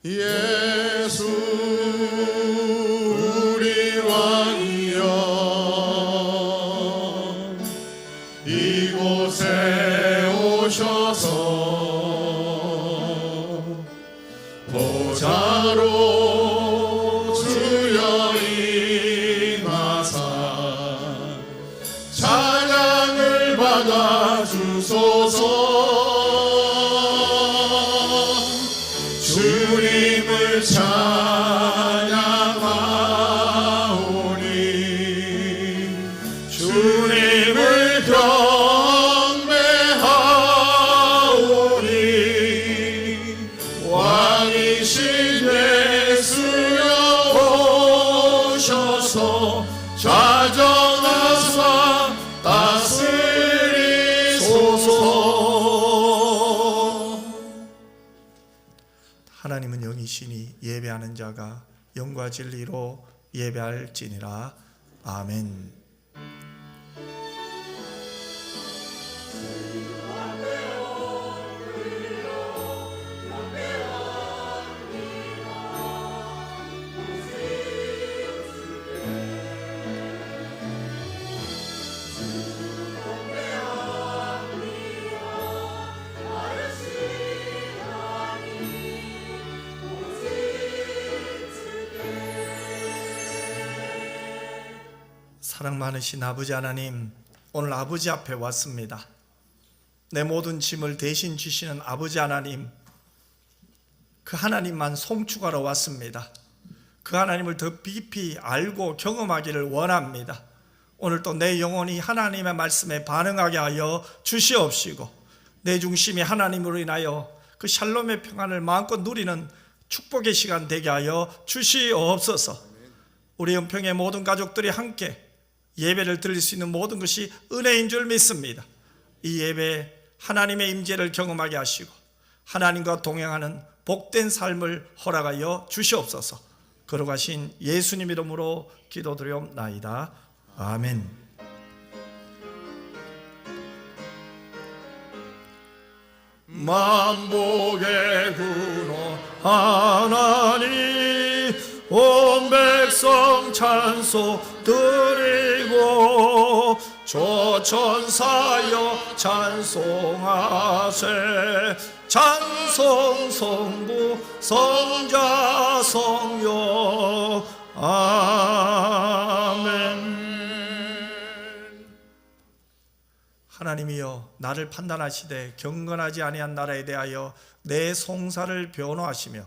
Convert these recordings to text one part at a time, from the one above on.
예수 우리 왕이여, 이곳에 오셔서 보좌로 주여 임하사 찬양을 받아 주소서. 주님을 찬양하오니, 주님을 경배하오니, 왕이신 예수여 오셔서 좌정하사 다스리소서. 하나님은 영이시니 예배하는 자가 영과 진리로 예배할지니라. 아멘. 사랑 많으신 아버지 하나님, 오늘 아버지 앞에 왔습니다. 내 모든 짐을 대신 지시는 아버지 하나님, 그 하나님만 송축하러 왔습니다. 그 하나님을 더 깊이 알고 경험하기를 원합니다. 오늘도 내 영혼이 하나님의 말씀에 반응하게 하여 주시옵시고, 내 중심이 하나님으로 인하여 그 샬롬의 평안을 마음껏 누리는 축복의 시간 되게 하여 주시옵소서. 우리 은평의 모든 가족들이 함께 예배를 드릴 수 있는 모든 것이 은혜인 줄 믿습니다. 이 예배에 하나님의 임재를 경험하게 하시고 하나님과 동행하는 복된 삶을 허락하여 주시옵소서. 걸어가신 예수님 이름으로 기도드리옵나이다. 아멘. 만복의 근원 하나님, 온 백성 찬송 드리고 조천사여 찬송하세. 찬송 성부 성자 성령. 아멘. 하나님이여, 나를 판단하시되 경건하지 아니한 나라에 대하여 내 송사를 변호하시며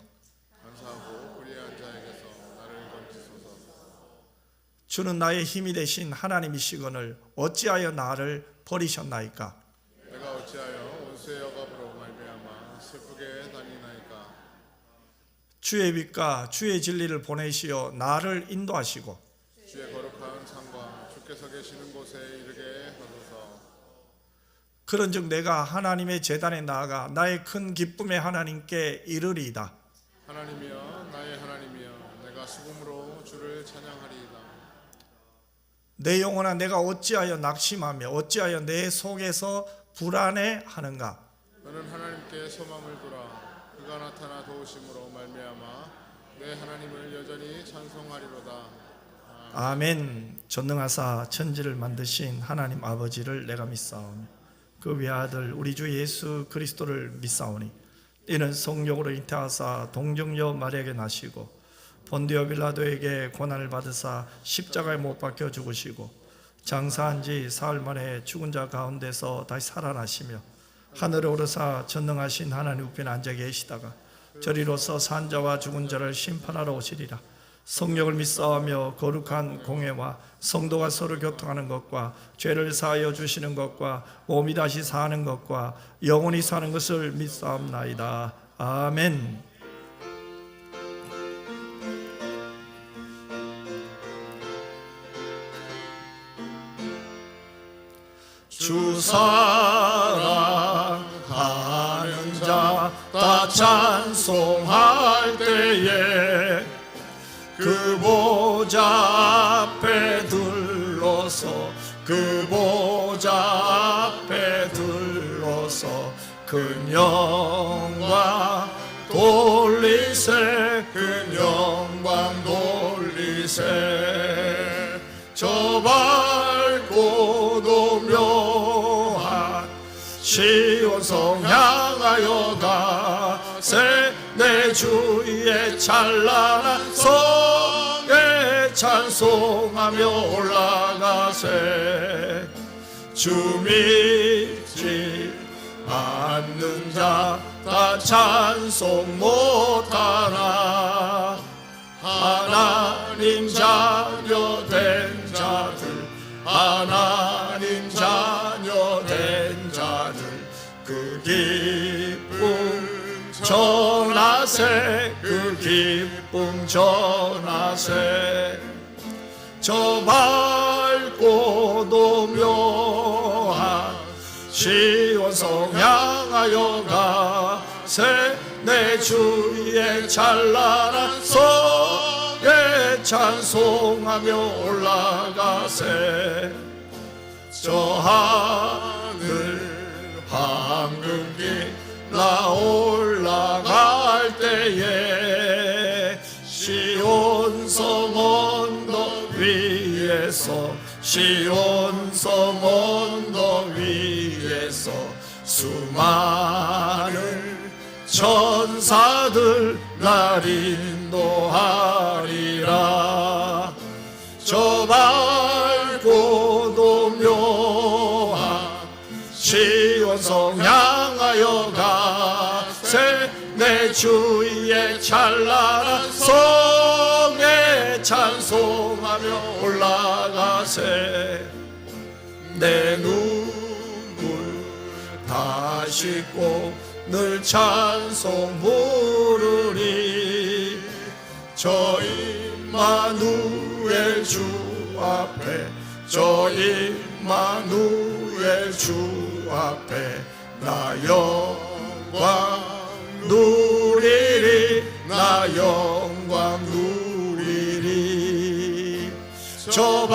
감사하고 불의한 자에게서 나를 건지소서. 주는 나의 힘이 되신 하나님이시거늘 어찌하여 나를 버리셨나이까? 내가 어찌하여 원수의 억압으로 말미암아 슬프게 다니나이까? 주의 빛과 주의 진리를 보내시어 나를 인도하시고 주의 거룩한 산과 주께서 계시는 곳에 이르게 하소서. 그런즉 내가 하나님의 제단에 나아가 나의 큰 기쁨의 하나님께 이르리이다. 하나님이여, 나의 하나님이여, 내가 수금으로 주를 찬양하리이다. 내 영혼아, 내가 어찌하여 낙심하며 어찌하여 내 속에서 불안해하는가? 너는 하나님께 소망을 두라. 그가 나타나 도우심으로 말미암아 내 하나님을 여전히 찬송하리로다. 아멘. 전능하사 천지를 만드신 하나님 아버지를 내가 믿사오니 그 외아들 우리 주 예수 그리스도를 믿사오니 이는 성령으로 잉태하사 동정녀 마리아에게 나시고 본디오 빌라도에게 고난을 받으사 십자가에 못 박혀 죽으시고 장사한 지 사흘 만에 죽은 자 가운데서 다시 살아나시며 하늘에 오르사 전능하신 하나님 우편에 앉아 계시다가 저리로서 산 자와 죽은 자를 심판하러 오시리라. 성령을 믿사오며 거룩한 공회와 성도가 서로 교통하는 것과 죄를 사하여 주시는 것과 몸이 다시 사는 것과 영원히 사는 것을 믿사옵나이다. 아멘. 주 사랑하는 자 다 찬송할 때에 그 보좌 앞에 들러서 그 보좌 앞에 들러서 큰 영광 돌리세 큰 영광 돌리세 저 밝고도 묘한 시온성 향하여 가세 내 주의 찬란한 성에 찬송하며 올라가세 주 믿지 않는 자 다 찬송 못하나 하나님 자녀 된 자들 하나님 자녀 된 자들 그 기쁨 전하세 그 기쁨 전하세 저 밝고도 묘한 시온성 향하여 가세 내 주의 찬란한 성에 찬송하며 올라가세 저 하늘 황금길 나 올라갈 때에 시온성 언덕 위에서 시온성 언덕 위에서 수많은 천사들 날 인도하리라 저 밝고도 묘한 시온성 향하여 가세 내 주의 찬란한 성에 찬송하며 올라가세 내 눈물 다 씻고 늘 찬송 부르리 저 임마누엘 주 앞에 저 임마누엘 주 앞에 나 영광 누리리 나 영광 누리리 저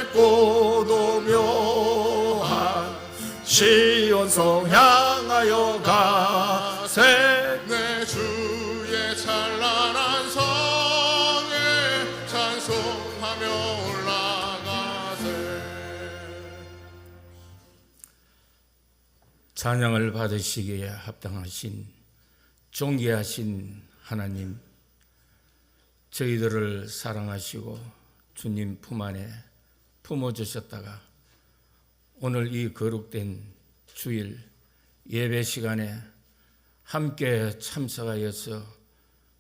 밝고도 묘한 시온성 향하여 가세 내 주의 찬란한 성에 찬송하며 올라가세 찬양을 받으시기에 합당하신 존귀하신 하나님, 저희들을 사랑하시고 주님 품 안에 품어주셨다가 오늘 이 거룩된 주일 예배 시간에 함께 참석하여서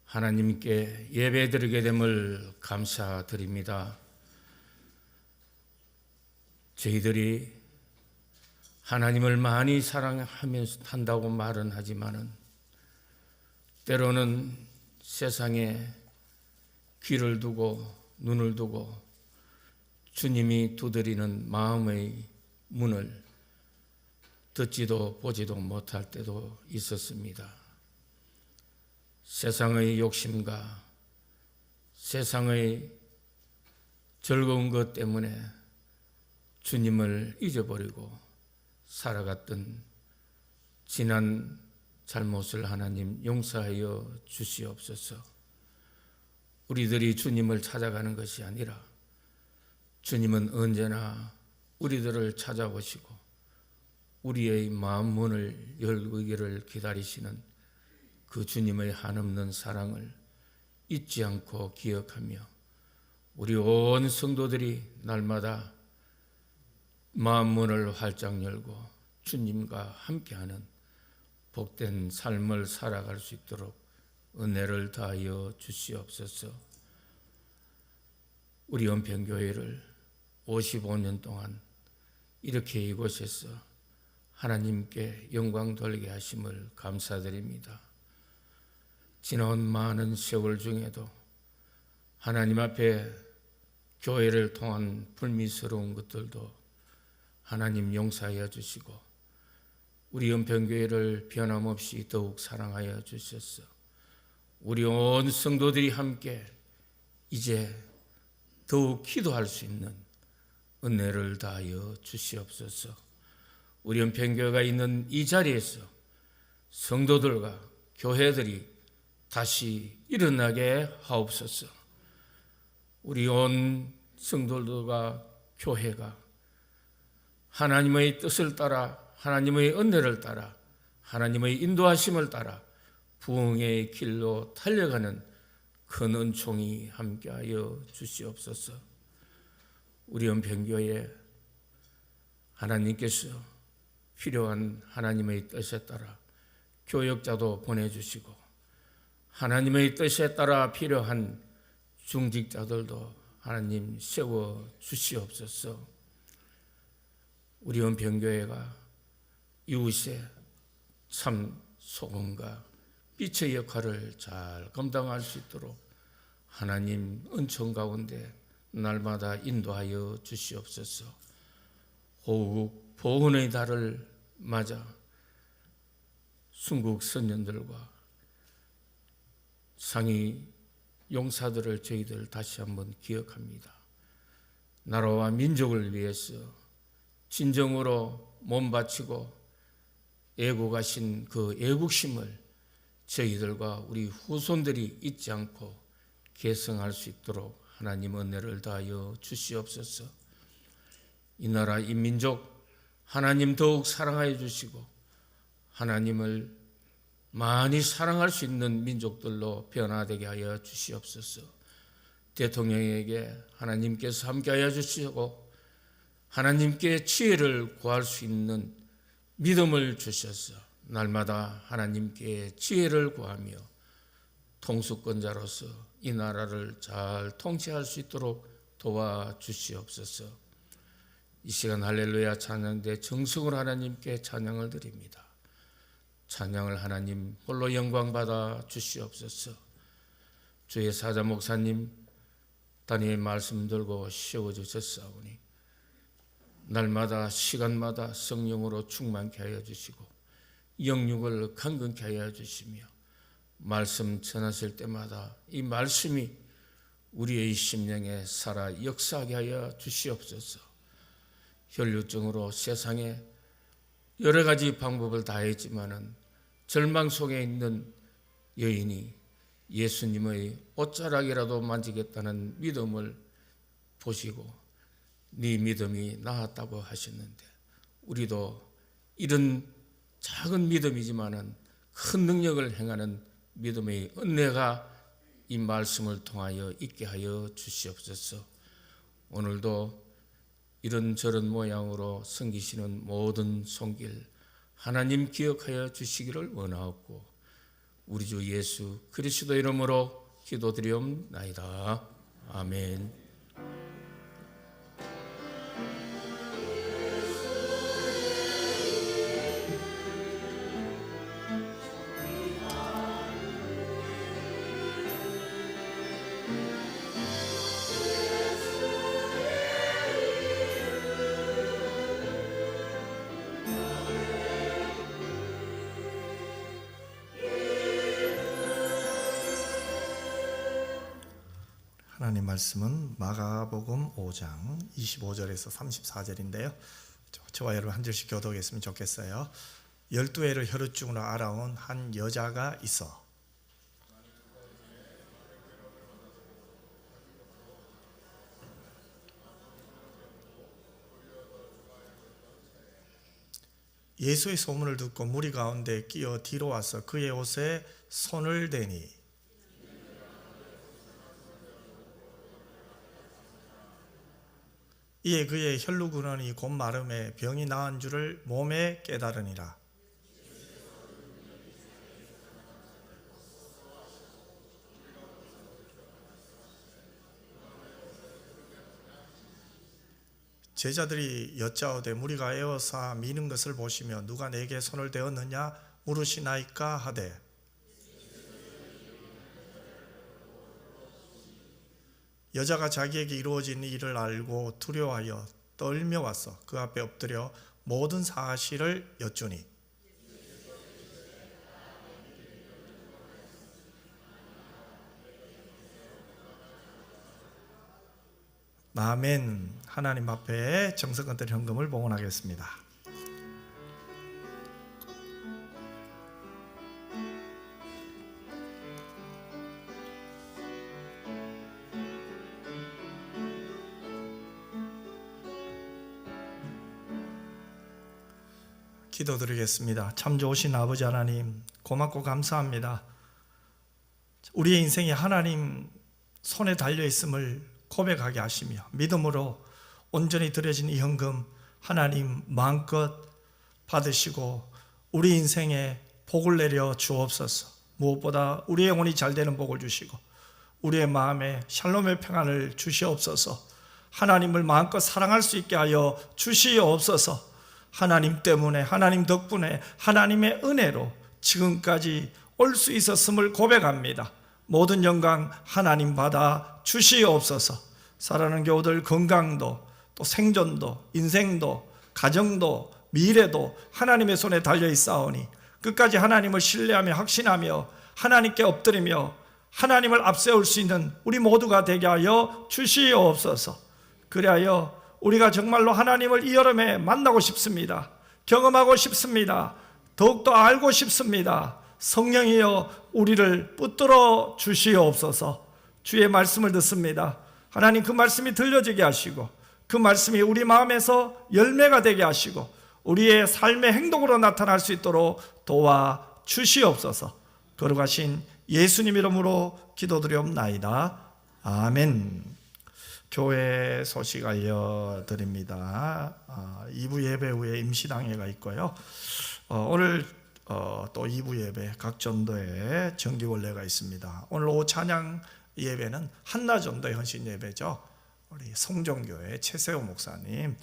하나님께 예배드리게 됨을 감사드립니다. 저희들이 하나님을 많이 사랑하면서 한다고 말은 하지만은 때로는 세상에 귀를 두고 눈을 두고 주님이 두드리는 마음의 문을 듣지도 보지도 못할 때도 있었습니다. 세상의 욕심과 세상의 즐거운 것 때문에 주님을 잊어버리고 살아갔던 지난 잘못을 하나님 용서하여 주시옵소서. 우리들이 주님을 찾아가는 것이 아니라 주님은 언제나 우리들을 찾아오시고 우리의 마음 문을 열기를 기다리시는 그 주님의 한없는 사랑을 잊지 않고 기억하며 우리 온 성도들이 날마다 마음 문을 활짝 열고 주님과 함께하는 복된 삶을 살아갈 수 있도록 은혜를 다하여 주시옵소서. 우리 연평교회를 55년 동안 이렇게 이곳에서 하나님께 영광 돌리게 하심을 감사드립니다. 지나온 많은 세월 중에도 하나님 앞에 교회를 통한 불미스러운 것들도 하나님 용서하여 주시고 우리 연평교회를 변함없이 더욱 사랑하여 주셔서 우리 온 성도들이 함께 이제 더욱 기도할 수 있는 은혜를 다하여 주시옵소서. 우리 연평교회가 있는 이 자리에서 성도들과 교회들이 다시 일어나게 하옵소서. 우리 온 성도들과 교회가 하나님의 뜻을 따라, 하나님의 은혜를 따라, 하나님의 인도하심을 따라 부흥의 길로 달려가는 큰 은총이 함께하여 주시옵소서. 우리 은평교회 하나님께서 필요한 하나님의 뜻에 따라 교역자도 보내주시고, 하나님의 뜻에 따라 필요한 중직자들도 하나님 세워 주시옵소서. 우리 은평교회가 이웃의 참 소금과 빛의 역할을 잘 감당할 수 있도록 하나님 은총 가운데 날마다 인도하여 주시옵소서. 호국 보훈의 달을 맞아 순국 선녀들과 상위 용사들을 저희들 다시 한번 기억합니다. 나라와 민족을 위해서 진정으로 몸 바치고 애국하신 그 애국심을 저희들과 우리 후손들이 잊지 않고 계승할 수 있도록 하나님 은혜를 다하여 주시옵소서. 이 나라 이 민족 하나님 더욱 사랑하여 주시고 하나님을 많이 사랑할 수 있는 민족들로 변화되게 하여 주시옵소서. 대통령에게 하나님께서 함께하여 주시고 하나님께 지혜를 구할 수 있는 믿음을 주셔서 날마다 하나님께 지혜를 구하며 통수권자로서 이 나라를 잘 통치할 수 있도록 도와주시옵소서. 이 시간 할렐루야 찬양대 정성으로 하나님께 찬양을 드립니다. 찬양을 하나님 홀로 영광 받아 주시옵소서. 주의 사자 목사님 단위의 말씀 들고 세워주셨사오니 날마다 시간마다 성령으로 충만케 하여 주시고 영육을 강건케 하여 주시며 말씀 전하실 때마다 이 말씀이 우리의 심령에 살아 역사하게 하여 주시옵소서. 혈류증으로 세상에 여러 가지 방법을 다했지만은 절망 속에 있는 여인이 예수님의 옷자락이라도 만지겠다는 믿음을 보시고 네 믿음이 나았다고 하셨는데 우리도 이런 작은 믿음이지만은 큰 능력을 행하는 믿음의 은혜가 이 말씀을 통하여 있게 하여 주시옵소서. 오늘도 이런저런 모양으로 섬기시는 모든 손길 하나님 기억하여 주시기를 원하옵고 우리 주 예수 그리스도 이름으로 기도드리옵나이다. 아멘. 하나님 말씀은 마가복음 5장 25절에서 34절인데요. 저와 여러분 한 절씩 교독했으면 좋겠어요. 12해를 혈루증으로 앓아온 한 여자가 있어 예수의 소문을 듣고 무리 가운데 끼어 뒤로 와서 그의 옷에 손을 대니 이에 그의 혈루근원이 곧 마름에 병이 나은 줄을 몸에 깨달으니라. 제자들이 여짜오되 무리가 에워싸 미는 것을 보시며 누가 내게 손을 대었느냐 물으시나이까 하되 여자가 자기에게 이루어진 일을 알고 두려워하여 떨며 와서 그 앞에 엎드려 모든 사실을 여쭈니 아멘. 하나님 앞에 정성껏 드린 헌금을 봉헌하겠습니다. 기도드리겠습니다. 참 좋으신 아버지 하나님, 고맙고 감사합니다. 우리의 인생이 하나님 손에 달려 있음을 고백하게 하시며 믿음으로 온전히 드려진 이 헌금 하나님 마음껏 받으시고 우리 인생에 복을 내려 주옵소서. 무엇보다 우리의 영혼이 잘 되는 복을 주시고 우리의 마음에 샬롬의 평안을 주시옵소서. 하나님을 마음껏 사랑할 수 있게 하여 주시옵소서. 하나님 때문에, 하나님 덕분에, 하나님의 은혜로 지금까지 올 수 있었음을 고백합니다. 모든 영광 하나님 받아 주시옵소서. 사랑하는 교우들 건강도 또 생존도 인생도 가정도 미래도 하나님의 손에 달려 있사오니 끝까지 하나님을 신뢰하며 확신하며 하나님께 엎드리며 하나님을 앞세울 수 있는 우리 모두가 되게 하여 주시옵소서. 그리하여 우리가 정말로 하나님을 이 여름에 만나고 싶습니다. 경험하고 싶습니다. 더욱더 알고 싶습니다. 성령이여 우리를 붙들어 주시옵소서. 주의 말씀을 듣습니다. 하나님 그 말씀이 들려지게 하시고 그 말씀이 우리 마음에서 열매가 되게 하시고 우리의 삶의 행동으로 나타날 수 있도록 도와 주시옵소서. 거룩하신 예수님 이름으로 기도드리옵나이다. 아멘. 교회 소식 알려드립니다. 2부 예배 후에 임시당회가 있고요. 오늘 또 2부 예배 각 전도에 정기원례가 있습니다. 오늘 오후 찬양 예배는 한나전도의 헌신 예배죠. 우리 성종교회 최세호 목사님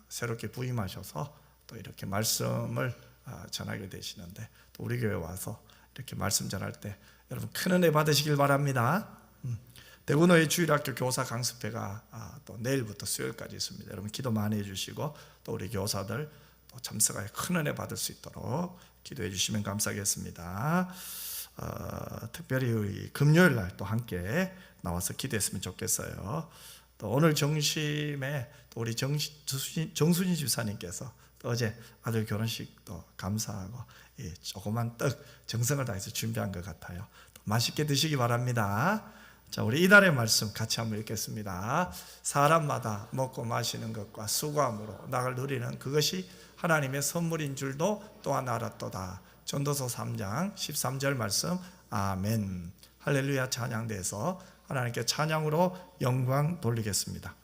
새롭게 부임하셔서 또 이렇게 말씀을 전하게 되시는데 또 우리 교회 와서 이렇게 말씀 전할 때 여러분 큰 은혜 받으시길 바랍니다. 대구노예 주일학교 교사 강습회가 또 내일부터 수요일까지 있습니다. 여러분 기도 많이 해주시고 또 우리 교사들 또 참석하여 큰 은혜 받을 수 있도록 기도해 주시면 감사하겠습니다. 특별히 우리 금요일 날 또 함께 나와서 기도했으면 좋겠어요. 또 오늘 정심에 또 우리 정순희 집사님께서 또 어제 아들 결혼식도 감사하고 조그만 떡 정성을 다해서 준비한 것 같아요. 맛있게 드시기 바랍니다. 자, 우리 이달의 말씀 같이 한번 읽겠습니다. 사람마다 먹고 마시는 것과 수고함으로 낙을 누리는 그것이 하나님의 선물인 줄도 또한 알았도다. 전도서 3장 13절 말씀. 아멘. 할렐루야 찬양대에서 하나님께 찬양으로 영광 돌리겠습니다.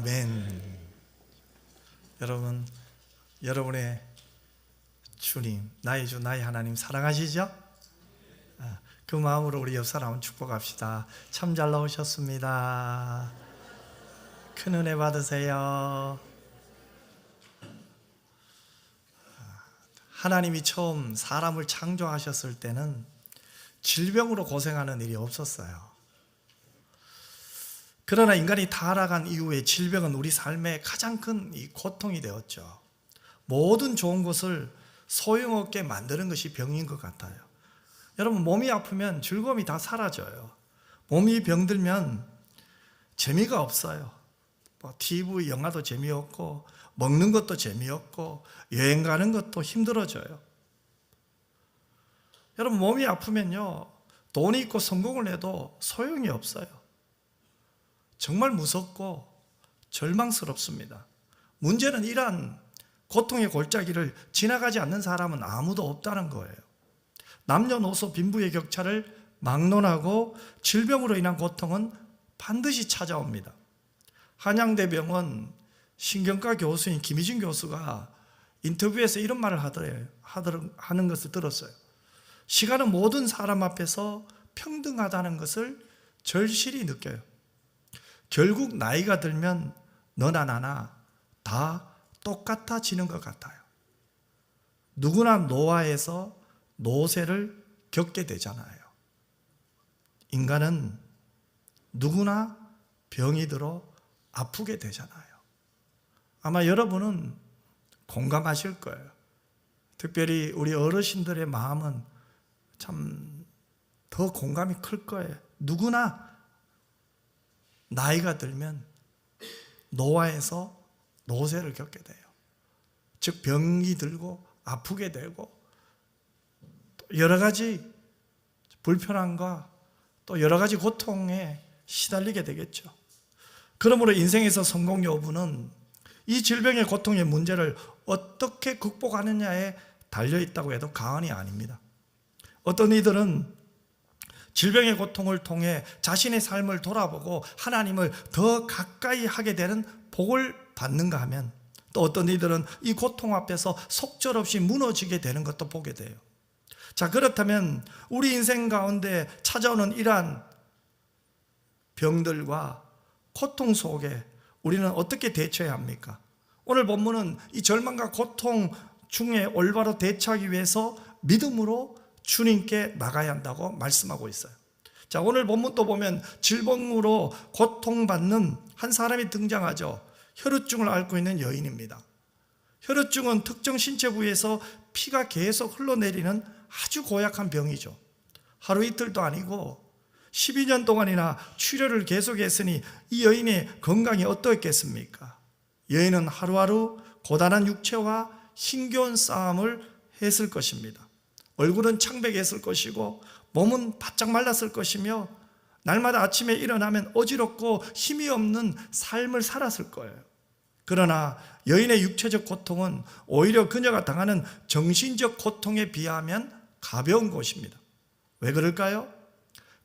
아멘. 여러분, 여러분의 주님, 나의 주, 나의 하나님 사랑하시죠? 그 마음으로 우리 옆 사람을 축복합시다. 참 잘 나오셨습니다. 큰 은혜 받으세요. 하나님이 처음 사람을 창조하셨을 때는 질병으로 고생하는 일이 없었어요. 그러나 인간이 타락한 이후에 질병은 우리 삶의 가장 큰 고통이 되었죠. 모든 좋은 것을 소용없게 만드는 것이 병인 것 같아요. 여러분, 몸이 아프면 즐거움이 다 사라져요. 몸이 병들면 재미가 없어요. TV, 영화도 재미없고 먹는 것도 재미없고 여행 가는 것도 힘들어져요. 여러분, 몸이 아프면요, 돈이 있고 성공을 해도 소용이 없어요. 정말 무섭고 절망스럽습니다. 문제는 이러한 고통의 골짜기를 지나가지 않는 사람은 아무도 없다는 거예요. 남녀노소 빈부의 격차를 막론하고 질병으로 인한 고통은 반드시 찾아옵니다. 한양대병원 신경과 교수인 김희진 교수가 인터뷰에서 이런 말을 하는 것을 들었어요. 시간은 모든 사람 앞에서 평등하다는 것을 절실히 느껴요. 결국 나이가 들면 너나 나나 다 똑같아지는 것 같아요. 누구나 노화에서 노쇠를 겪게 되잖아요. 인간은 누구나 병이 들어 아프게 되잖아요. 아마 여러분은 공감하실 거예요. 특별히 우리 어르신들의 마음은 참 더 공감이 클 거예요. 누구나 나이가 들면 노화에서 노쇠를 겪게 돼요. 즉 병이 들고 아프게 되고 여러 가지 불편함과 또 여러 가지 고통에 시달리게 되겠죠. 그러므로 인생에서 성공 여부는 이 질병의 고통의 문제를 어떻게 극복하느냐에 달려있다고 해도 과언이 아닙니다. 어떤 이들은 질병의 고통을 통해 자신의 삶을 돌아보고 하나님을 더 가까이 하게 되는 복을 받는가 하면, 또 어떤 이들은 이 고통 앞에서 속절없이 무너지게 되는 것도 보게 돼요. 자, 그렇다면 우리 인생 가운데 찾아오는 이러한 병들과 고통 속에 우리는 어떻게 대처해야 합니까? 오늘 본문은 이 절망과 고통 중에 올바로 대처하기 위해서 믿음으로 주님께 나가야 한다고 말씀하고 있어요. 자, 오늘 본문 또 보면 질병으로 고통받는 한 사람이 등장하죠. 혈우증을 앓고 있는 여인입니다. 혈우증은 특정 신체 부위에서 피가 계속 흘러내리는 아주 고약한 병이죠. 하루 이틀도 아니고 12년 동안이나 치료를 계속했으니 이 여인의 건강이 어떠했겠습니까? 여인은 하루하루 고단한 육체와 힘겨운 싸움을 했을 것입니다. 얼굴은 창백했을 것이고 몸은 바짝 말랐을 것이며 날마다 아침에 일어나면 어지럽고 힘이 없는 삶을 살았을 거예요. 그러나 여인의 육체적 고통은 오히려 그녀가 당하는 정신적 고통에 비하면 가벼운 것입니다. 왜 그럴까요?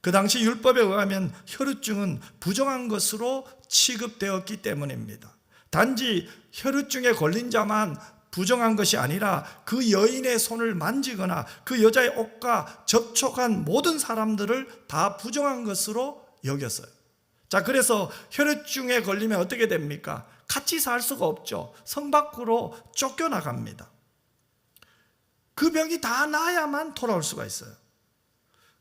그 당시 율법에 의하면 혈우증은 부정한 것으로 취급되었기 때문입니다. 단지 혈우증에 걸린 자만 부정한 것이 아니라 그 여인의 손을 만지거나 그 여자의 옷과 접촉한 모든 사람들을 다 부정한 것으로 여겼어요. 자, 그래서 혈우증에 걸리면 어떻게 됩니까? 같이 살 수가 없죠. 성 밖으로 쫓겨나갑니다. 그 병이 다 나아야만 돌아올 수가 있어요.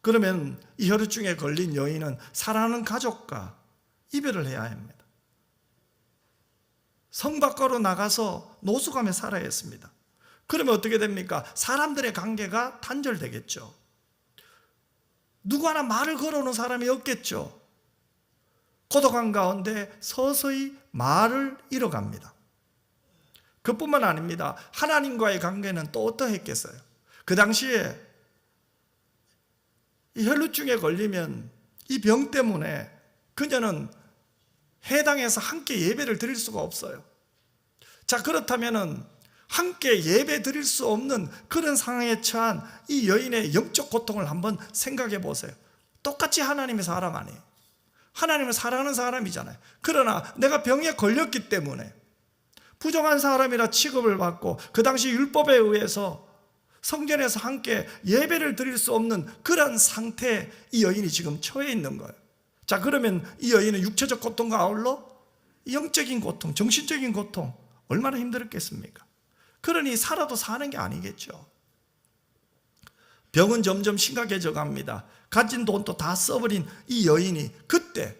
그러면 이 혈우증에 걸린 여인은 사랑하는 가족과 이별을 해야 합니다. 성 밖으로 나가서 노숙하며 살아야 했습니다. 그러면 어떻게 됩니까? 사람들의 관계가 단절되겠죠. 누구 하나 말을 걸어오는 사람이 없겠죠. 고독한 가운데 서서히 말을 잃어갑니다. 그뿐만 아닙니다. 하나님과의 관계는 또 어떠했겠어요? 그 당시에 이 혈루증에 걸리면 이 병 때문에 그녀는 해당해서 함께 예배를 드릴 수가 없어요. 자, 그렇다면 함께 예배 드릴 수 없는 그런 상황에 처한 이 여인의 영적 고통을 한번 생각해 보세요. 똑같이 하나님의 사람 아니에요. 하나님을 사랑하는 사람이잖아요. 그러나 내가 병에 걸렸기 때문에 부정한 사람이라 취급을 받고 그 당시 율법에 의해서 성전에서 함께 예배를 드릴 수 없는 그런 상태에 이 여인이 지금 처해 있는 거예요. 자, 그러면 이 여인은 육체적 고통과 아울러 영적인 고통, 정신적인 고통 얼마나 힘들었겠습니까? 그러니 살아도 사는 게 아니겠죠. 병은 점점 심각해져 갑니다. 가진 돈도 다 써버린 이 여인이 그때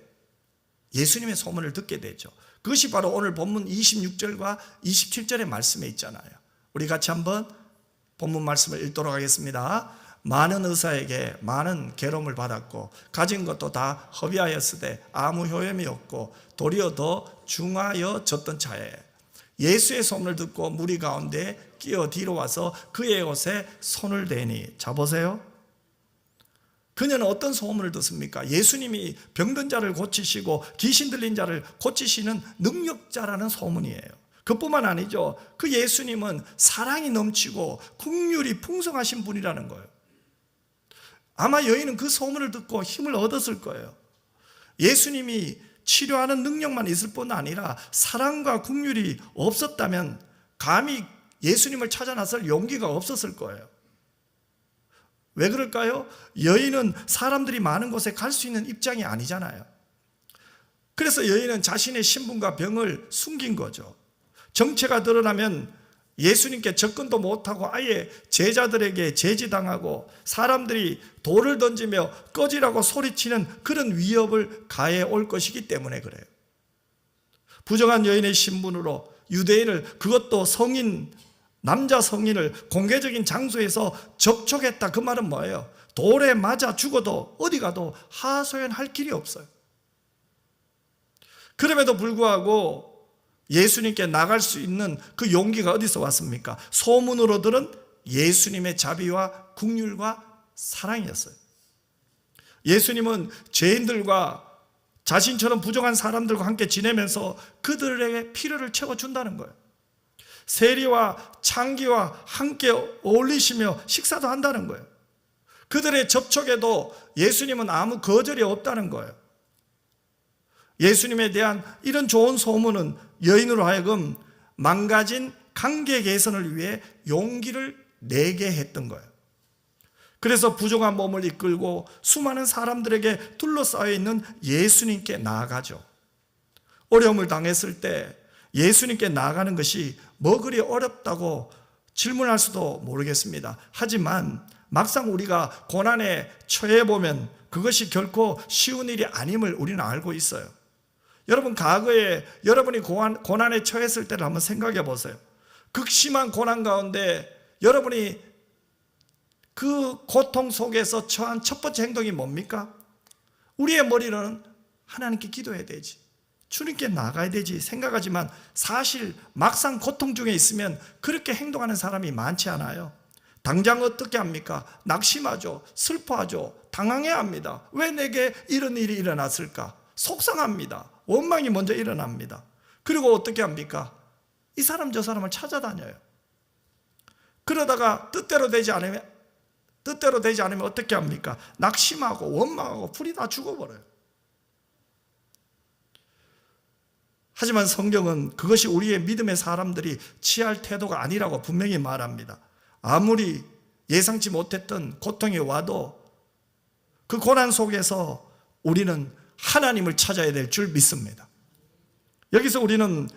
예수님의 소문을 듣게 되죠. 그것이 바로 오늘 본문 26절과 27절의 말씀에 있잖아요. 우리 같이 한번 본문 말씀을 읽도록 하겠습니다. 많은 의사에게 많은 괴로움을 받았고 가진 것도 다 허비하였으되 아무 효험이 없고 도리어 더 중하여졌던 차에 예수의 소문을 듣고 무리 가운데 끼어 뒤로 와서 그의 옷에 손을 대니. 자, 보세요. 그녀는 어떤 소문을 듣습니까? 예수님이 병든 자를 고치시고 귀신 들린 자를 고치시는 능력자라는 소문이에요. 그뿐만 아니죠. 그 예수님은 사랑이 넘치고 긍휼이 풍성하신 분이라는 거예요. 아마 여인은 그 소문을 듣고 힘을 얻었을 거예요. 예수님이 치료하는 능력만 있을 뿐 아니라 사랑과 긍휼이 없었다면 감히 예수님을 찾아 나설 용기가 없었을 거예요. 왜 그럴까요? 여인은 사람들이 많은 곳에 갈 수 있는 입장이 아니잖아요. 그래서 여인은 자신의 신분과 병을 숨긴 거죠. 정체가 드러나면 예수님께 접근도 못하고 아예 제자들에게 제지당하고 사람들이 돌을 던지며 꺼지라고 소리치는 그런 위협을 가해 올 것이기 때문에 그래요. 부정한 여인의 신분으로 유대인을, 그것도 성인, 남자 성인을 공개적인 장소에서 접촉했다. 그 말은 뭐예요? 돌에 맞아 죽어도 어디 가도 하소연할 길이 없어요. 그럼에도 불구하고 예수님께 나갈 수 있는 그 용기가 어디서 왔습니까? 소문으로 들은 예수님의 자비와 긍휼과 사랑이었어요. 예수님은 죄인들과 자신처럼 부정한 사람들과 함께 지내면서 그들에게 필요를 채워준다는 거예요. 세리와 창기와 함께 어울리시며 식사도 한다는 거예요. 그들의 접촉에도 예수님은 아무 거절이 없다는 거예요. 예수님에 대한 이런 좋은 소문은 여인으로 하여금 망가진 관계 개선을 위해 용기를 내게 했던 거예요. 그래서 부정한 몸을 이끌고 수많은 사람들에게 둘러싸여 있는 예수님께 나아가죠. 어려움을 당했을 때 예수님께 나아가는 것이 뭐 그리 어렵다고 질문할 수도 모르겠습니다. 하지만 막상 우리가 고난에 처해 보면 그것이 결코 쉬운 일이 아님을 우리는 알고 있어요. 여러분, 과거에 여러분이 고난에 처했을 때를 한번 생각해 보세요. 극심한 고난 가운데 여러분이 그 고통 속에서 처한 첫 번째 행동이 뭡니까? 우리의 머리로는 하나님께 기도해야 되지, 주님께 나가야 되지 생각하지만 사실 막상 고통 중에 있으면 그렇게 행동하는 사람이 많지 않아요. 당장 어떻게 합니까? 낙심하죠. 슬퍼하죠. 당황해야 합니다. 왜 내게 이런 일이 일어났을까? 속상합니다. 원망이 먼저 일어납니다. 그리고 어떻게 합니까? 이 사람 저 사람을 찾아다녀요. 그러다가 뜻대로 되지 않으면 어떻게 합니까? 낙심하고 원망하고 불이 다 죽어버려요. 하지만 성경은 그것이 우리의 믿음의 사람들이 취할 태도가 아니라고 분명히 말합니다. 아무리 예상치 못했던 고통이 와도 그 고난 속에서 우리는 하나님을 찾아야 될 줄 믿습니다. 여기서 우리는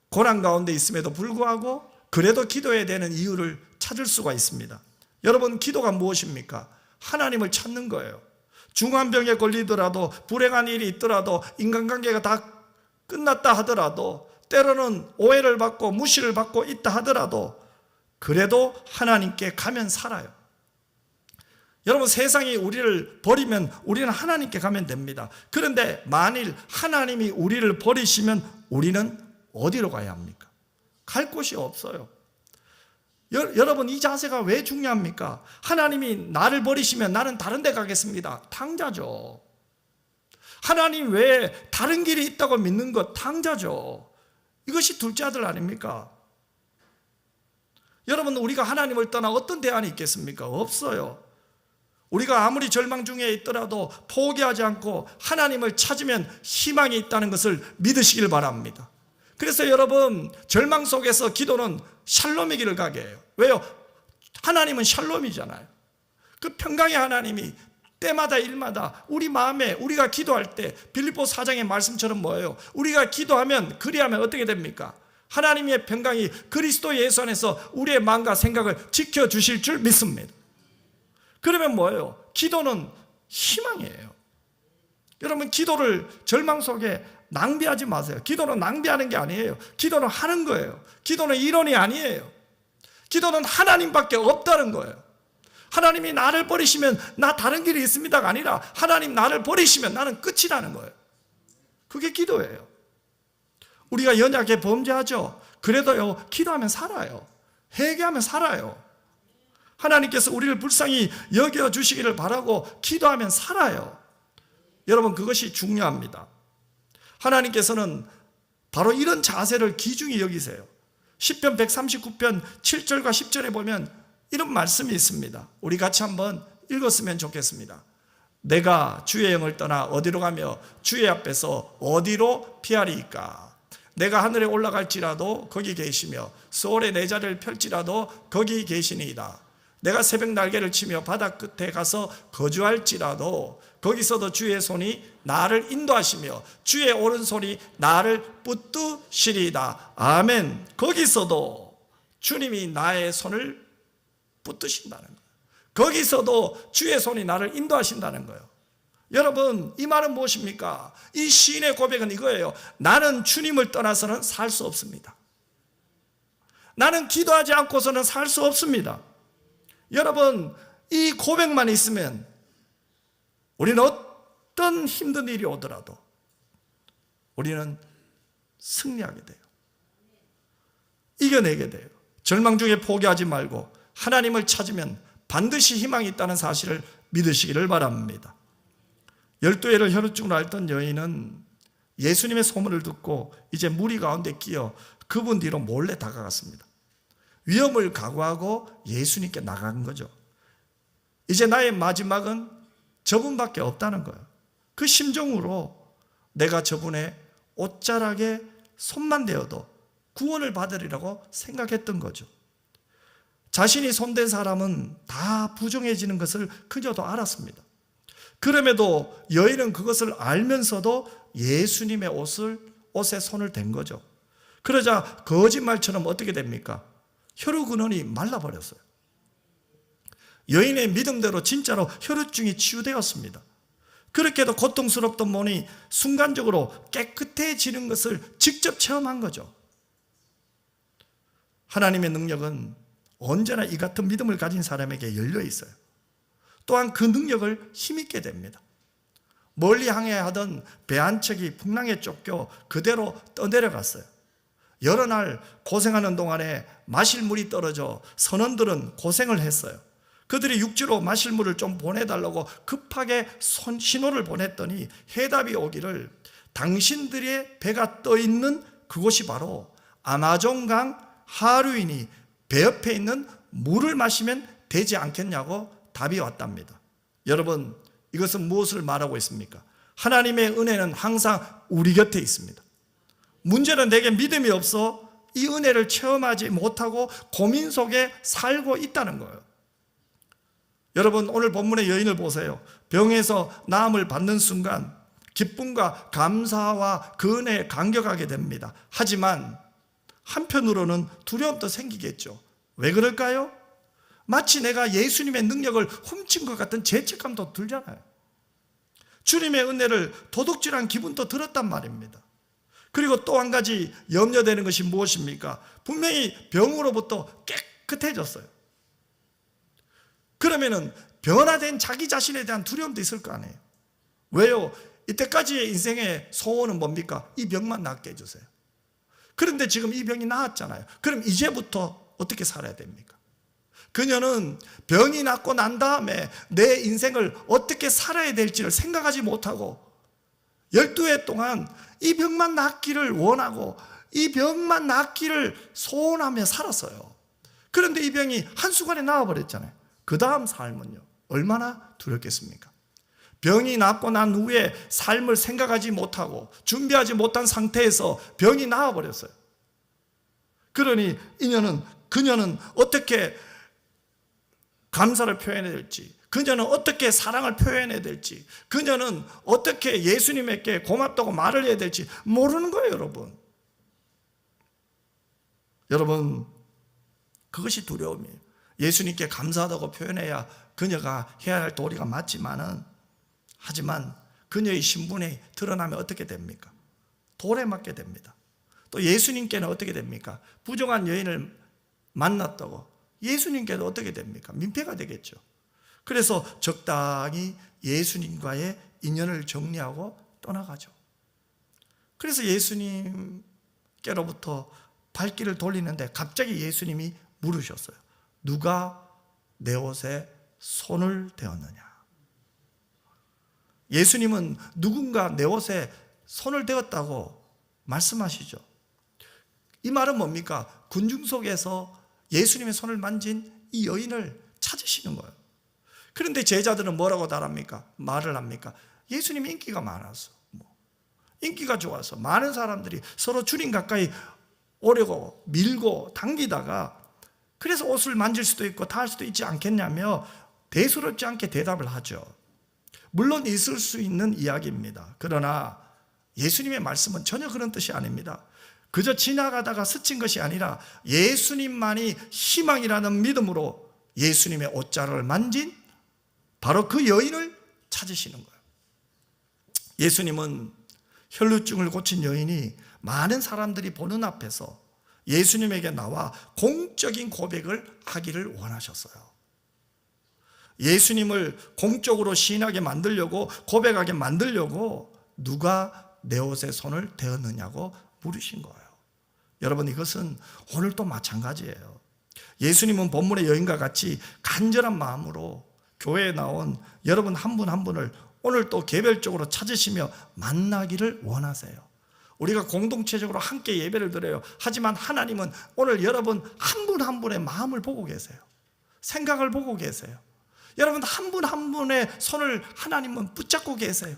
고난 가운데 있음에도 불구하고 그래도 기도해야 되는 이유를 찾을 수가 있습니다. 여러분, 기도가 무엇입니까? 하나님을 찾는 거예요. 중한 병에 걸리더라도, 불행한 일이 있더라도, 인간관계가 다 끝났다 하더라도, 때로는 오해를 받고 무시를 받고 있다 하더라도 그래도 하나님께 가면 살아요. 여러분, 세상이 우리를 버리면 우리는 하나님께 가면 됩니다. 그런데 만일 하나님이 우리를 버리시면 우리는 어디로 가야 합니까? 갈 곳이 없어요. 여러분, 이 자세가 왜 중요합니까? 하나님이 나를 버리시면 나는 다른 데 가겠습니다. 탕자죠. 하나님 외에 다른 길이 있다고 믿는 것 탕자죠. 이것이 둘째 아들 아닙니까? 여러분, 우리가 하나님을 떠나 어떤 대안이 있겠습니까? 없어요. 우리가 아무리 절망 중에 있더라도 포기하지 않고 하나님을 찾으면 희망이 있다는 것을 믿으시길 바랍니다. 그래서 여러분, 절망 속에서 기도는 샬롬의 길을 가게 해요. 왜요? 하나님은 샬롬이잖아요. 그 평강의 하나님이 때마다 일마다 우리 마음에, 우리가 기도할 때 빌립보 4장의 말씀처럼 뭐예요? 우리가 기도하면, 그리하면 어떻게 됩니까? 하나님의 평강이 그리스도 예수 안에서 우리의 마음과 생각을 지켜주실 줄 믿습니다. 그러면 뭐예요? 기도는 희망이에요. 여러분, 기도를 절망 속에 낭비하지 마세요. 기도는 낭비하는 게 아니에요. 기도는 하는 거예요. 기도는 이론이 아니에요. 기도는 하나님밖에 없다는 거예요. 하나님이 나를 버리시면 나 다른 길이 있습니다가 아니라 하나님 나를 버리시면 나는 끝이라는 거예요. 그게 기도예요. 우리가 연약해 범죄하죠. 그래도요, 기도하면 살아요. 회개하면 살아요. 하나님께서 우리를 불쌍히 여겨주시기를 바라고 기도하면 살아요. 여러분, 그것이 중요합니다. 하나님께서는 바로 이런 자세를 귀중히 여기세요. 시편 139편 7절과 10절에 보면 이런 말씀이 있습니다. 우리 같이 한번 읽었으면 좋겠습니다. 내가 주의 영을 떠나 어디로 가며 주의 앞에서 어디로 피하리이까? 내가 하늘에 올라갈지라도 거기 계시며 소홀의 내 자리를 펼지라도 거기 계시니이다. 내가 새벽 날개를 치며 바다 끝에 가서 거주할지라도 거기서도 주의 손이 나를 인도하시며 주의 오른손이 나를 붙드시리이다. 아멘. 거기서도 주님이 나의 손을 붙드신다는 거예요. 거기서도 주의 손이 나를 인도하신다는 거예요. 여러분, 이 말은 무엇입니까? 이 시인의 고백은 이거예요. 나는 주님을 떠나서는 살 수 없습니다. 나는 기도하지 않고서는 살 수 없습니다. 여러분, 이 고백만 있으면 우리는 어떤 힘든 일이 오더라도 우리는 승리하게 돼요. 이겨내게 돼요. 절망 중에 포기하지 말고 하나님을 찾으면 반드시 희망이 있다는 사실을 믿으시기를 바랍니다. 12해를 혈루증으로 앓던 여인은 예수님의 소문을 듣고 이제 무리 가운데 끼어 그분 뒤로 몰래 다가갔습니다. 위험을 각오하고 예수님께 나간 거죠. 이제 나의 마지막은 저분밖에 없다는 거예요. 그 심정으로 내가 저분의 옷자락에 손만 대어도 구원을 받으리라고 생각했던 거죠. 자신이 손댄 사람은 다 부정해지는 것을 그녀도 알았습니다. 그럼에도 여인은 그것을 알면서도 예수님의 옷에 손을 댄 거죠. 그러자 거짓말처럼 어떻게 됩니까? 혈루 근원이 말라버렸어요. 여인의 믿음대로 진짜로 혈루증이 치유되었습니다. 그렇게도 고통스럽던 몸이 순간적으로 깨끗해지는 것을 직접 체험한 거죠. 하나님의 능력은 언제나 이 같은 믿음을 가진 사람에게 열려 있어요. 또한 그 능력을 힘있게 됩니다. 멀리 항해하던 배 한 척이 풍랑에 쫓겨 그대로 떠내려갔어요. 여러 날 고생하는 동안에 마실 물이 떨어져 선원들은 고생을 했어요. 그들이 육지로 마실 물을 좀 보내달라고 급하게 신호를 보냈더니 해답이 오기를 당신들의 배가 떠있는 그곳이 바로 아마존강 하류이니 배 옆에 있는 물을 마시면 되지 않겠냐고 답이 왔답니다. 여러분, 이것은 무엇을 말하고 있습니까? 하나님의 은혜는 항상 우리 곁에 있습니다. 문제는 내게 믿음이 없어 이 은혜를 체험하지 못하고 고민 속에 살고 있다는 거예요. 여러분, 오늘 본문의 여인을 보세요. 병에서 나음을 받는 순간 기쁨과 감사와 그 은혜에 감격하게 됩니다. 하지만 한편으로는 두려움도 생기겠죠. 왜 그럴까요? 마치 내가 예수님의 능력을 훔친 것 같은 죄책감도 들잖아요. 주님의 은혜를 도둑질한 기분도 들었단 말입니다. 그리고 또 한 가지 염려되는 것이 무엇입니까? 분명히 병으로부터 깨끗해졌어요. 그러면은 변화된 자기 자신에 대한 두려움도 있을 거 아니에요. 왜요? 이때까지의 인생의 소원은 뭡니까? 이 병만 낫게 해주세요. 그런데 지금 이 병이 나았잖아요. 그럼 이제부터 어떻게 살아야 됩니까? 그녀는 병이 낫고 난 다음에 내 인생을 어떻게 살아야 될지를 생각하지 못하고 12해 동안 이 병만 낫기를 원하고 이 병만 낫기를 소원하며 살았어요. 그런데 이 병이 한순간에 나와버렸잖아요. 그 다음 삶은요, 얼마나 두렵겠습니까? 병이 낫고 난 후에 삶을 생각하지 못하고 준비하지 못한 상태에서 병이 나아버렸어요. 그러니 그녀는 어떻게 감사를 표현해야 될지, 그녀는 어떻게 사랑을 표현해야 될지, 그녀는 어떻게 예수님에게 고맙다고 말을 해야 될지 모르는 거예요, 여러분. 여러분, 그것이 두려움이에요. 예수님께 감사하다고 표현해야 그녀가 해야 할 도리가 하지만 그녀의 신분이 드러나면 어떻게 됩니까? 돌에 맞게 됩니다. 또 예수님께는 어떻게 됩니까? 부정한 여인을 만났다고 예수님께도 어떻게 됩니까? 민폐가 되겠죠. 그래서 적당히 예수님과의 인연을 정리하고 떠나가죠. 그래서 예수님께로부터 발길을 돌리는데 갑자기 예수님이 물으셨어요. 누가 내 옷에 손을 대었느냐? 예수님은 누군가 내 옷에 손을 대었다고 말씀하시죠. 이 말은 뭡니까? 군중 속에서 예수님의 손을 만진 이 여인을 찾으시는 거예요. 그런데 제자들은 뭐라고 말을 합니까? 예수님이 인기가 많아서, 인기가 좋아서 많은 사람들이 서로 주님 가까이 오려고 밀고 당기다가 그래서 옷을 만질 수도 있고 닿을 수도 있지 않겠냐며 대수롭지 않게 대답을 하죠. 물론 있을 수 있는 이야기입니다. 그러나 예수님의 말씀은 전혀 그런 뜻이 아닙니다. 그저 지나가다가 스친 것이 아니라 예수님만이 희망이라는 믿음으로 예수님의 옷자락을 만진 바로 그 여인을 찾으시는 거예요. 예수님은 혈루증을 고친 여인이 많은 사람들이 보는 앞에서 예수님에게 나와 공적인 고백을 하기를 원하셨어요. 예수님을 공적으로 시인하게 만들려고, 고백하게 만들려고 누가 내 옷에 손을 대었느냐고 물으신 거예요. 여러분, 이것은 오늘도 마찬가지예요. 예수님은 본문의 여인과 같이 간절한 마음으로 교회에 나온 여러분 한 분 한 분을 오늘 또 개별적으로 찾으시며 만나기를 원하세요. 우리가 공동체적으로 함께 예배를 드려요. 하지만 하나님은 오늘 여러분 한 분 한 분의 마음을 보고 계세요. 생각을 보고 계세요. 여러분 한 분 한 분의 손을 하나님은 붙잡고 계세요.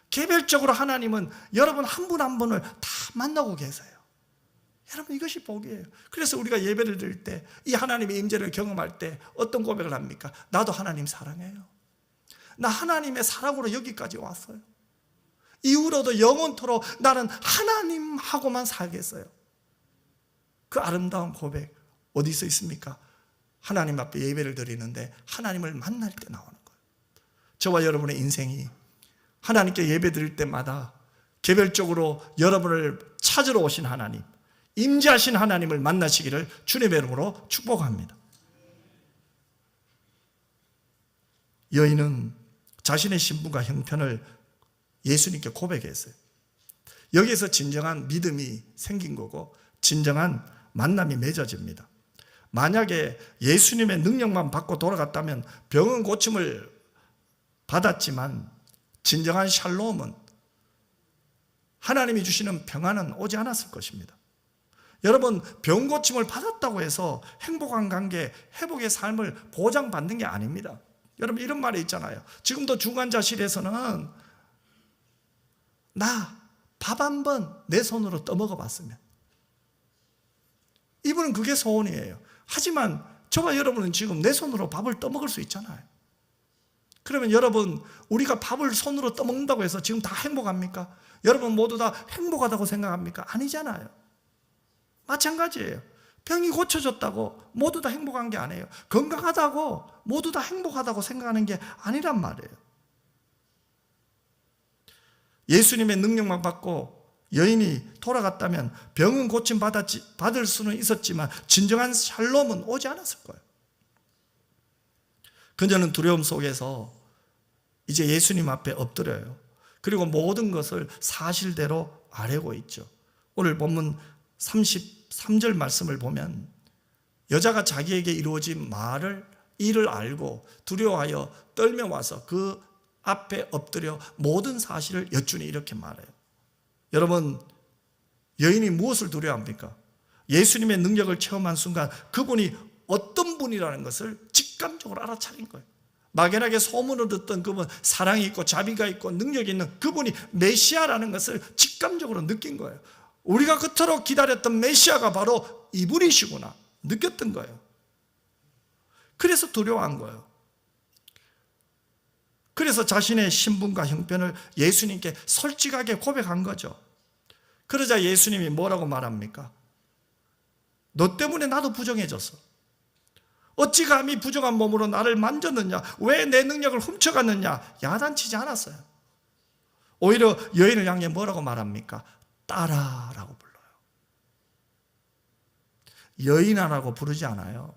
개별적으로 하나님은 여러분 한 분 한 분을 다 만나고 계세요. 여러분, 이것이 복이에요. 그래서 우리가 예배를 드릴 때, 이 하나님의 임재를 경험할 때 어떤 고백을 합니까? 나도 하나님 사랑해요. 나 하나님의 사랑으로 여기까지 왔어요. 이후로도 영원토록 나는 하나님하고만 살겠어요. 그 아름다운 고백 어디서 있습니까? 하나님 앞에 예배를 드리는데 하나님을 만날 때 나오는 거예요. 저와 여러분의 인생이 하나님께 예배 드릴 때마다 개별적으로 여러분을 찾으러 오신 하나님, 임재하신 하나님을 만나시기를 주님의 이름으로 축복합니다. 여인은 자신의 신분과 형편을 예수님께 고백했어요. 여기에서 진정한 믿음이 생긴 거고 진정한 만남이 맺어집니다. 만약에 예수님의 능력만 받고 돌아갔다면 병은 고침을 받았지만 진정한 샬롬은, 하나님이 주시는 평안은 오지 않았을 것입니다. 여러분, 병 고침을 받았다고 해서 행복한 관계, 회복의 삶을 보장받는 게 아닙니다. 여러분, 이런 말이 있잖아요. 지금도 중환자실에서는 나 밥 한 번 내 손으로 떠먹어 봤으면, 이분은 그게 소원이에요. 하지만 저와 여러분은 지금 내 손으로 밥을 떠먹을 수 있잖아요. 그러면 여러분, 우리가 밥을 손으로 떠먹는다고 해서 지금 다 행복합니까? 여러분 모두 다 행복하다고 생각합니까? 아니잖아요. 마찬가지예요. 병이 고쳐졌다고 모두 다 행복한 게 아니에요. 건강하다고 모두 다 행복하다고 생각하는 게 아니란 말이에요. 예수님의 능력만 받고 여인이 돌아갔다면 병은 고침 받을 수는 있었지만 진정한 샬롬은 오지 않았을 거예요. 그녀는 두려움 속에서 이제 예수님 앞에 엎드려요. 그리고 모든 것을 사실대로 아뢰고 있죠. 오늘 본문 33절 말씀을 보면 여자가 자기에게 이루어진 일을 알고 두려워하여 떨며 와서 그 앞에 엎드려 모든 사실을 여쭈니 이렇게 말해요. 여러분, 여인이 무엇을 두려워합니까? 예수님의 능력을 체험한 순간 그분이 어떤 분이라는 것을 직감적으로 알아차린 거예요. 막연하게 소문을 듣던 그분, 사랑이 있고 자비가 있고 능력이 있는 그분이 메시아라는 것을 직감적으로 느낀 거예요. 우리가 그토록 기다렸던 메시아가 바로 이분이시구나 느꼈던 거예요. 그래서 두려워한 거예요. 그래서 자신의 신분과 형편을 예수님께 솔직하게 고백한 거죠. 그러자 예수님이 뭐라고 말합니까? 너 때문에 나도 부정해졌어. 어찌 감히 부정한 몸으로 나를 만졌느냐? 왜 내 능력을 훔쳐갔느냐? 야단치지 않았어요. 오히려 여인을 향해 뭐라고 말합니까? 딸아라고 불러요. 여인아라고 부르지 않아요.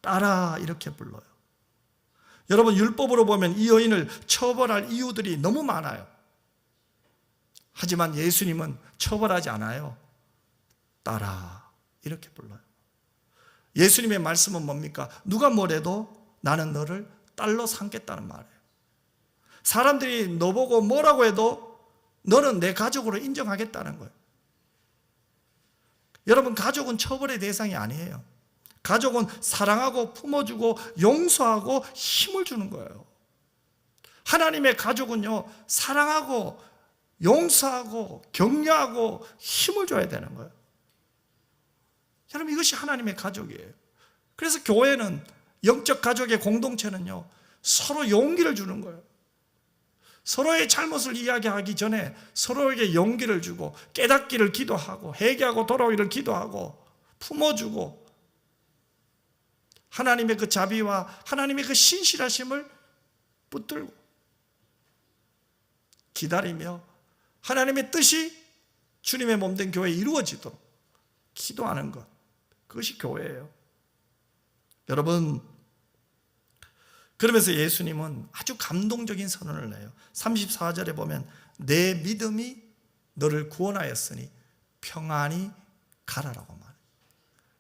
딸아 이렇게 불러요. 여러분, 율법으로 보면 이 여인을 처벌할 이유들이 너무 많아요. 하지만 예수님은 처벌하지 않아요. 딸아 이렇게 불러요. 예수님의 말씀은 뭡니까? 누가 뭐래도 나는 너를 딸로 삼겠다는 말이에요. 사람들이 너보고 뭐라고 해도 너는 내 가족으로 인정하겠다는 거예요. 여러분, 가족은 처벌의 대상이 아니에요. 가족은 사랑하고 품어주고 용서하고 힘을 주는 거예요. 하나님의 가족은요, 사랑하고 용서하고 격려하고 힘을 줘야 되는 거예요. 여러분, 이것이 하나님의 가족이에요. 그래서 교회는, 영적 가족의 공동체는요, 서로 용기를 주는 거예요. 서로의 잘못을 이야기하기 전에 서로에게 용기를 주고 깨닫기를 기도하고 회개하고 돌아오기를 기도하고 품어주고 하나님의 그 자비와 하나님의 그 신실하심을 붙들고 기다리며 하나님의 뜻이 주님의 몸된 교회에 이루어지도록 기도하는 것, 그것이 교회예요. 여러분, 그러면서 예수님은 아주 감동적인 선언을 내요. 34절에 보면 내 믿음이 너를 구원하였으니 평안히 가라라고 말해요.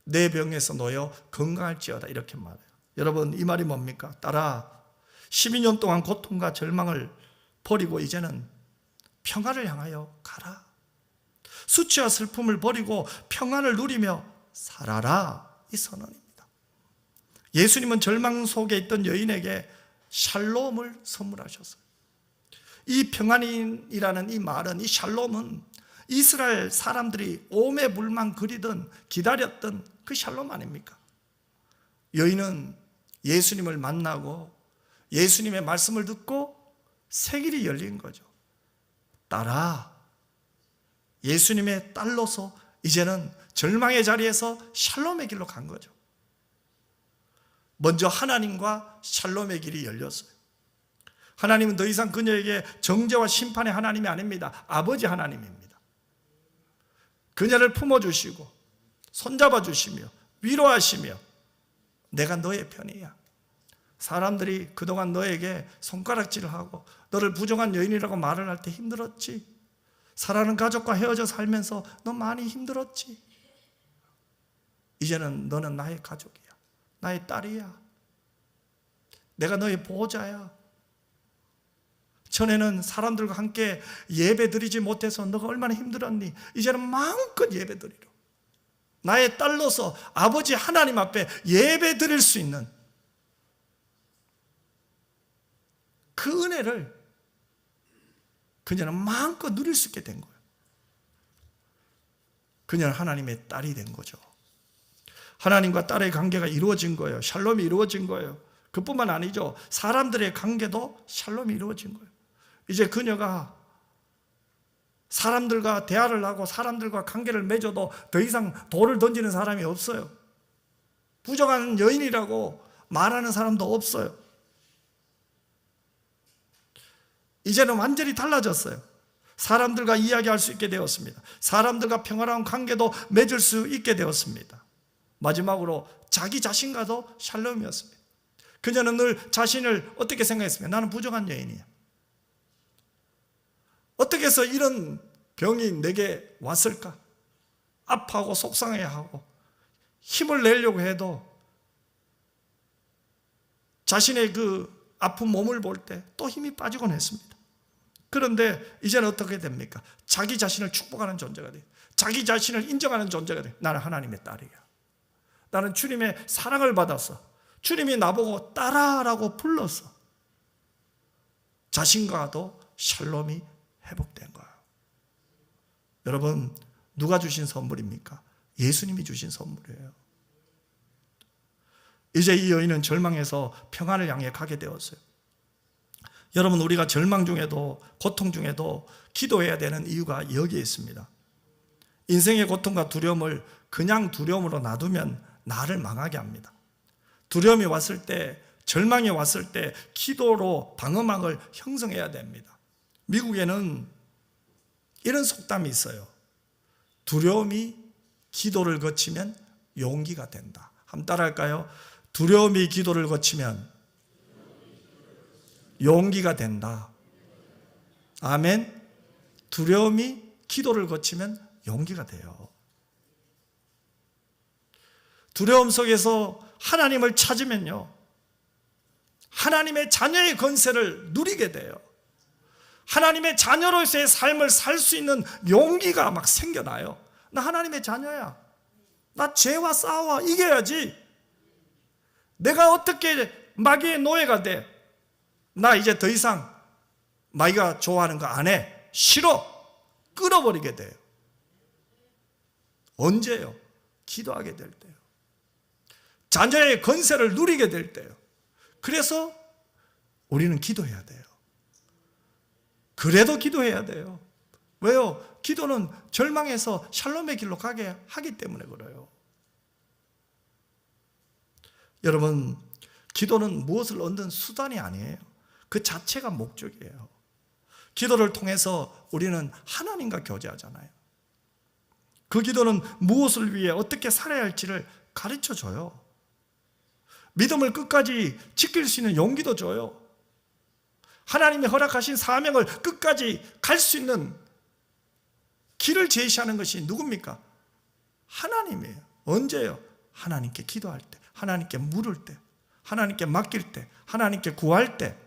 내 병에서 놓여 건강할지어다 이렇게 말해요. 여러분, 이 말이 뭡니까? 따라 12년 동안 고통과 절망을 버리고 이제는 평안을 향하여 가라. 수치와 슬픔을 버리고 평안을 누리며 살아라, 이 선언입니다. 예수님은 절망 속에 있던 여인에게 샬롬을 선물하셨어요. 이 평안이라는 이 말은, 이 샬롬은 이스라엘 사람들이 오매 물만 그리던 기다렸던 그 샬롬 아닙니까? 여인은 예수님을 만나고 예수님의 말씀을 듣고 새 길이 열린 거죠. 따라 예수님의 딸로서 이제는 절망의 자리에서 샬롬의 길로 간 거죠. 먼저 하나님과 샬롬의 길이 열렸어요. 하나님은 더 이상 그녀에게 정죄와 심판의 하나님이 아닙니다. 아버지 하나님입니다. 그녀를 품어주시고 손잡아 주시며 위로하시며 내가 너의 편이야. 사람들이 그동안 너에게 손가락질을 하고 너를 부정한 여인이라고 말을 할 때 힘들었지. 사랑하는 가족과 헤어져 살면서 너 많이 힘들었지. 이제는 너는 나의 가족이야. 나의 딸이야. 내가 너의 보호자야. 전에는 사람들과 함께 예배 드리지 못해서 너가 얼마나 힘들었니? 이제는 마음껏 예배 드리러 나의 딸로서 아버지 하나님 앞에 예배 드릴 수 있는 그 은혜를 그녀는 마음껏 누릴 수 있게 된 거예요. 그녀는 하나님의 딸이 된 거죠. 하나님과 딸의 관계가 이루어진 거예요. 샬롬이 이루어진 거예요. 그뿐만 아니죠. 사람들의 관계도 샬롬이 이루어진 거예요. 이제 그녀가 사람들과 대화를 하고 사람들과 관계를 맺어도 더 이상 돌을 던지는 사람이 없어요. 부정한 여인이라고 말하는 사람도 없어요. 이제는 완전히 달라졌어요. 사람들과 이야기할 수 있게 되었습니다. 사람들과 평화로운 관계도 맺을 수 있게 되었습니다. 마지막으로 자기 자신과도 샬롬이었습니다. 그녀는 늘 자신을 어떻게 생각했습니까? 나는 부정한 여인이야. 어떻게 해서 이런 병이 내게 왔을까? 아파하고 속상해하고 힘을 내려고 해도 자신의 그 아픈 몸을 볼 때 또 힘이 빠지곤 했습니다. 그런데 이제는 어떻게 됩니까? 자기 자신을 축복하는 존재가 돼요. 자기 자신을 인정하는 존재가 돼요. 나는 하나님의 딸이야. 나는 주님의 사랑을 받았어. 주님이 나보고 따라라고 불렀어. 자신과도 샬롬이 회복된 거예요. 여러분, 누가 주신 선물입니까? 예수님이 주신 선물이에요. 이제 이 여인은 절망에서 평안을 향해 가게 되었어요. 여러분, 우리가 절망 중에도 고통 중에도 기도해야 되는 이유가 여기에 있습니다. 인생의 고통과 두려움을 그냥 두려움으로 놔두면 나를 망하게 합니다. 두려움이 왔을 때, 절망이 왔을 때 기도로 방어막을 형성해야 됩니다. 미국에는 이런 속담이 있어요. 두려움이 기도를 거치면 용기가 된다. 한번 따라할까요? 두려움이 기도를 거치면 용기가 된다. 아멘. 두려움이 기도를 거치면 용기가 돼요. 두려움 속에서 하나님을 찾으면요, 하나님의 자녀의 권세를 누리게 돼요. 하나님의 자녀로서의 삶을 살 수 있는 용기가 막 생겨나요. 나 하나님의 자녀야. 나 죄와 싸워 이겨야지. 내가 어떻게 마귀의 노예가 돼? 나 이제 더 이상 마귀가 좋아하는 거 안 해. 싫어. 끊어버리게 돼요. 언제요? 기도하게 될 때요. 자녀의 권세를 누리게 될 때요. 그래서 우리는 기도해야 돼요. 그래도 기도해야 돼요. 왜요? 기도는 절망에서 샬롬의 길로 가게 하기 때문에 그래요. 여러분, 기도는 무엇을 얻는 수단이 아니에요. 그 자체가 목적이에요. 기도를 통해서 우리는 하나님과 교제하잖아요. 그 기도는 무엇을 위해 어떻게 살아야 할지를 가르쳐 줘요. 믿음을 끝까지 지킬 수 있는 용기도 줘요. 하나님이 허락하신 사명을 끝까지 갈 수 있는 길을 제시하는 것이 누굽니까? 하나님이에요. 언제요? 하나님께 기도할 때, 하나님께 물을 때, 하나님께 맡길 때, 하나님께 구할 때.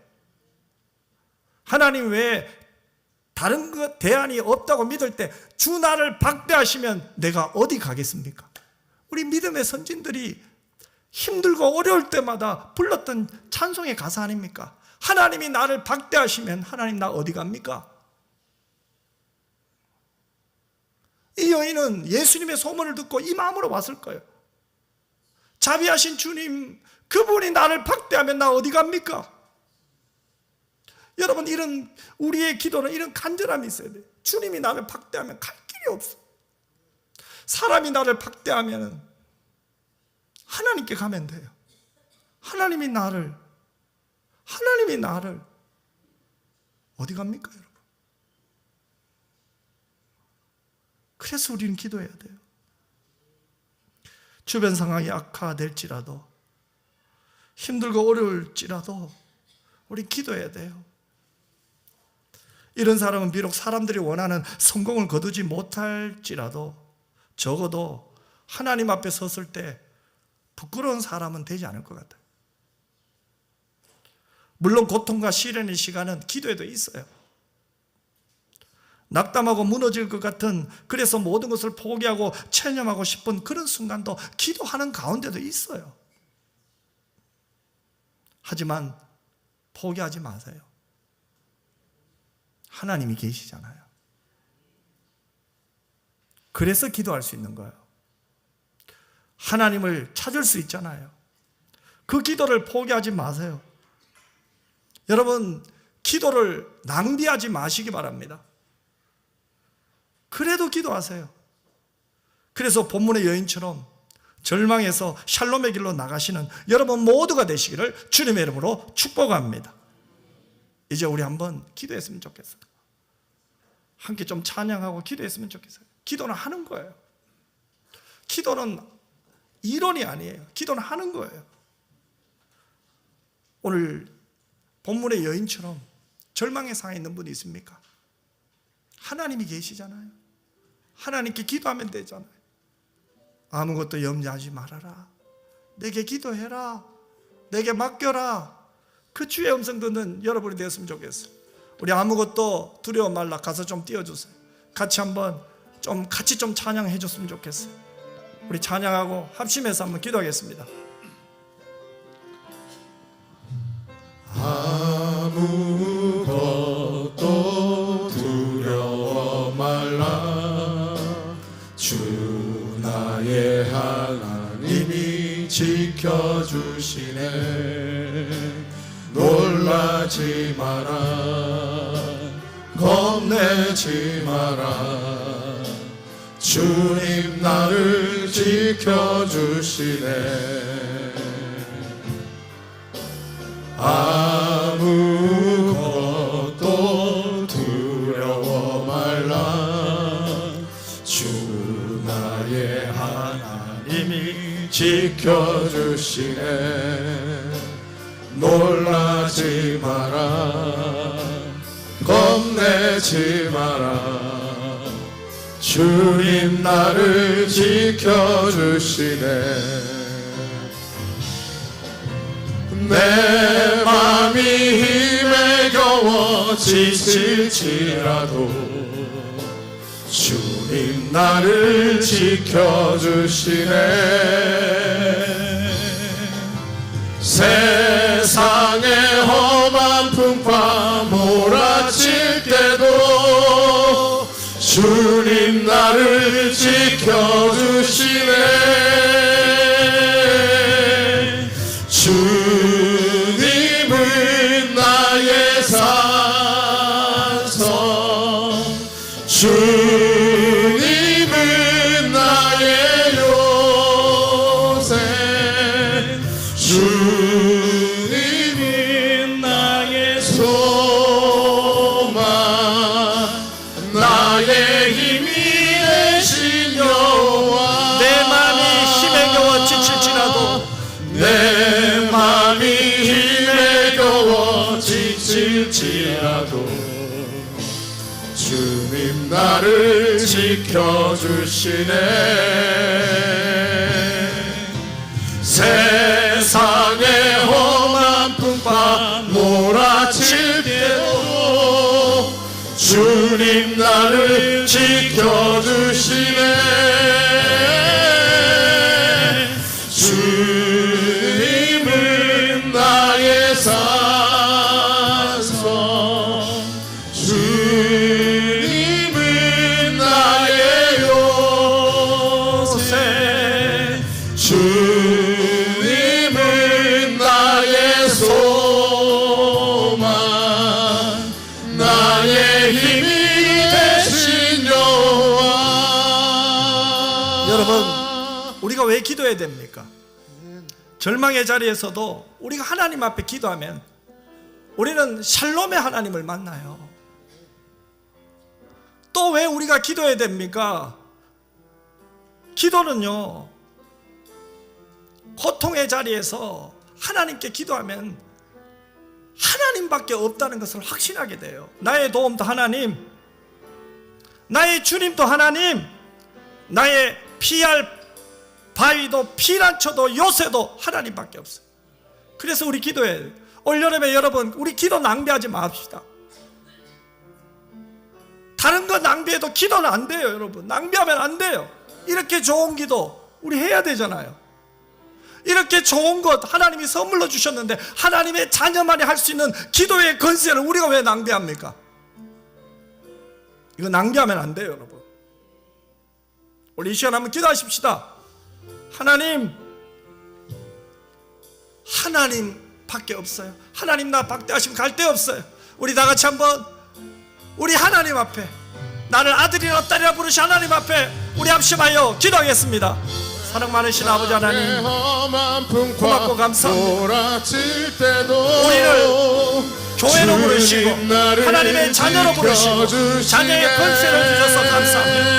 하나님 외에 다른 것 대안이 없다고 믿을 때, 주 나를 박대하시면 내가 어디 가겠습니까? 우리 믿음의 선진들이 힘들고 어려울 때마다 불렀던 찬송의 가사 아닙니까? 하나님이 나를 박대하시면 하나님 나 어디 갑니까? 이 여인은 예수님의 소문을 듣고 이 마음으로 왔을 거예요. 자비하신 주님, 그분이 나를 박대하면 나 어디 갑니까? 여러분, 이런 우리의 기도는 이런 간절함이 있어야 돼요. 주님이 나를 박대하면 갈 길이 없어. 사람이 나를 박대하면 하나님께 가면 돼요. 하나님이 나를 어디 갑니까, 여러분? 그래서 우리는 기도해야 돼요. 주변 상황이 악화될지라도, 힘들고 어려울지라도 우리 기도해야 돼요. 이런 사람은 비록 사람들이 원하는 성공을 거두지 못할지라도 적어도 하나님 앞에 섰을 때 부끄러운 사람은 되지 않을 것 같아요. 물론 고통과 시련의 시간은 기도에도 있어요. 낙담하고 무너질 것 같은, 그래서 모든 것을 포기하고 체념하고 싶은 그런 순간도 기도하는 가운데도 있어요. 하지만 포기하지 마세요. 하나님이 계시잖아요. 그래서 기도할 수 있는 거예요. 하나님을 찾을 수 있잖아요. 그 기도를 포기하지 마세요. 여러분, 기도를 낭비하지 마시기 바랍니다. 그래도 기도하세요. 그래서 본문의 여인처럼 절망에서 샬롬의 길로 나가시는 여러분 모두가 되시기를 주님의 이름으로 축복합니다. 이제 우리 한번 기도했으면 좋겠어요. 함께 좀 찬양하고 기도했으면 좋겠어요. 기도는 하는 거예요. 기도는 이론이 아니에요. 기도는 하는 거예요. 오늘 본문의 여인처럼 절망의 상에 있는 분이 있습니까? 하나님이 계시잖아요. 하나님께 기도하면 되잖아요. 아무것도 염려하지 말아라. 내게 기도해라. 내게 맡겨라. 그 주의 음성 듣는 여러분이 되었으면 좋겠어요. 우리 아무것도 두려워 말라. 가서 좀 띄워주세요. 같이 한번 같이 좀 찬양해 줬으면 좋겠어요. 우리 찬양하고 합심해서 한번 기도하겠습니다. 아무것도 두려워 말라. 주 나의 하나님이 지켜주시네. 놀라지 마라, 겁내지 마라. 주님 나를 지켜주시네. 아무것도 두려워 말라. 주 나의 하나님이 지켜주시네. 놀라지 마라, 겁내지 마라. 주님 나를 지켜주시네. 내 맘이 힘에 겨워 지칠지라도 주님 나를 지켜주시네. 세상의 험한 풍파 몰아칠 때도 주님 나를 지켜주시네. 주님은 나의 산성, 주님은 나의 요새, 주님은 나의 소망, 나의 힘이 되신 여호와. 내 마음이 힘에 겨워 지칠지라도, 내 맘이 힘에 겨워 지칠지라도 주님 나를 지켜주시네. 세상의 험한 풍파 몰아칠 때도 주님 나를 지켜주시네. 주님은 나의 산성, 주님은 나의 요새, 주님은 나의 소망, 나의 힘이 되신 여호와. 여러분, 우리가 왜 기도해야 됩니까? 절망의 자리에서도 우리가 하나님 앞에 기도하면 우리는 샬롬의 하나님을 만나요. 또 왜 우리가 기도해야 됩니까? 기도는요, 고통의 자리에서 하나님께 기도하면 하나님밖에 없다는 것을 확신하게 돼요. 나의 도움도 하나님, 나의 주님도 하나님, 나의 피할 바위도 피난처도 요새도 하나님밖에 없어요. 그래서 우리 기도해야 돼요. 올여름에 여러분, 우리 기도 낭비하지 맙시다. 다른 거 낭비해도 기도는 안 돼요. 여러분, 낭비하면 안 돼요. 이렇게 좋은 기도 우리 해야 되잖아요. 이렇게 좋은 것 하나님이 선물로 주셨는데 하나님의 자녀만이 할 수 있는 기도의 권세를 우리가 왜 낭비합니까? 이거 낭비하면 안 돼요. 여러분, 우리 이 시간 한번 기도하십시다. 하나님, 하나님밖에 없어요. 하나님 나 박대하시면 갈 데 없어요. 우리 다 같이 한번 우리 하나님 앞에, 나를 아들이라 딸이라 부르신 하나님 앞에 우리 합심하여 기도하겠습니다. 사랑 많으신 아버지 하나님, 고맙고 감사합니다. 우리를 교회로 부르시고 하나님의 자녀로 부르시고 자녀의 권세를 주셔서 감사합니다.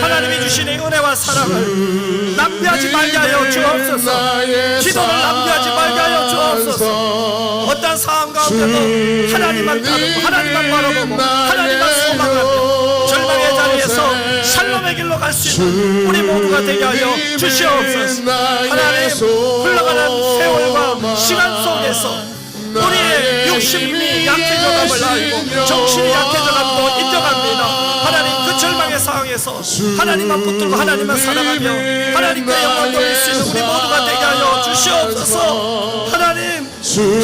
하나님이 주신 이 은혜와 사랑을 낭비하지 말게 하여 주옵소서. 기도를 낭비하지 말게 하여 주옵소서. 어떤 상황 가운데도 하나님만 따르고 하나님만 바라보고 하나님만 소망하며 절망의 자리에서 샬롬의 길로 갈 수 있는 우리 모두가 되게 하여 주시옵소서. 하나님, 흘러가는 세월과 시간 속에서 우리의 육신이 약해져감을 알고 정신이 약해져감도 인정합니다. 하나님, 그 절망의 상황에서 하나님만 붙들고 하나님만 사랑하며 하나님께 영광 돌릴 수 있는 우리 모두가 되게 하여 주시옵소서. 주시옵소서.